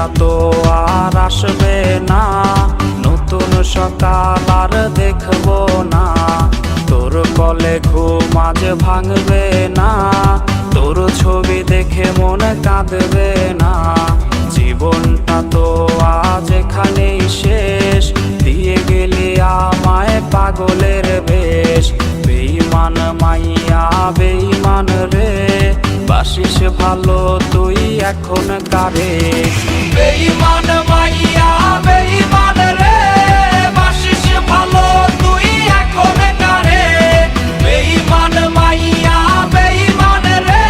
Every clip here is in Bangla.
জীবনটা তো আর আসবে না, নতুন সকাল আর দেখবো না। তোর কলে ঘুম আজ ভাঙবে না, তোর ছবি দেখে মন কাঁদবে না। জীবনটা তো আজ এখানেই শেষ, দিয়ে গেলি আমায় পাগলের বেশ। বেঈমান মাইয়া বেঈমান রে, বাসিস ভালো তুই এখন কারে। বেঈমান মাইয়া বেঈমান রে, বাসিস ভালো তুই এখন কারে। বেঈমান মাইয়া বেঈমান রে,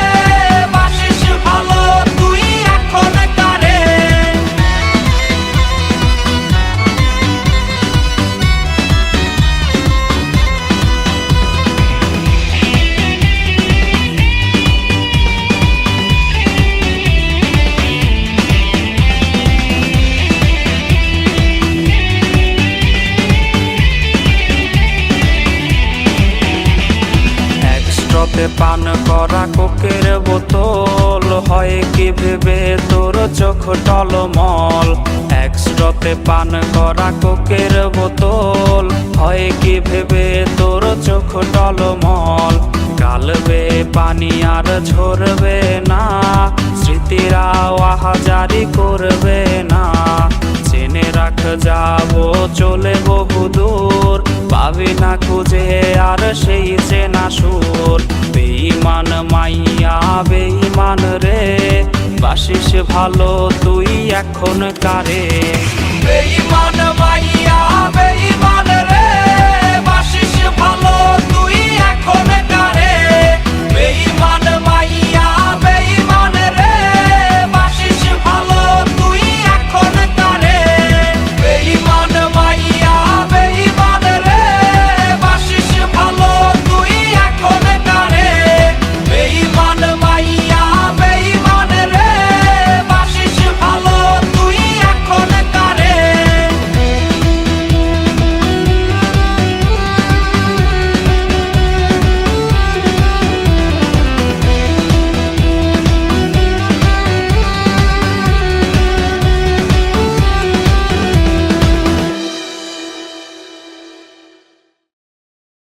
বাসিস ভালো তুই এখন কারে। একস্ট্রাতে পান করা কোকের বোতল, হয় কি ভেবে তোর চোখ টলমল। একস্ট্রাতে পান করা কোকের বোতল, হয় কি ভেবে তোর চোখ টলমল। গালবে পানি আর ঝরবে না, স্মৃতিরা আহাজারি করবে না। জেনে রাখ যাবো চলে বহুদূর, পাবি না খুঁজে আর সেই চেনা সুর। বেঈমান মাইয়া বেঈমান রে, বাসিস ভালো তুই এখন কারে। বেঈমান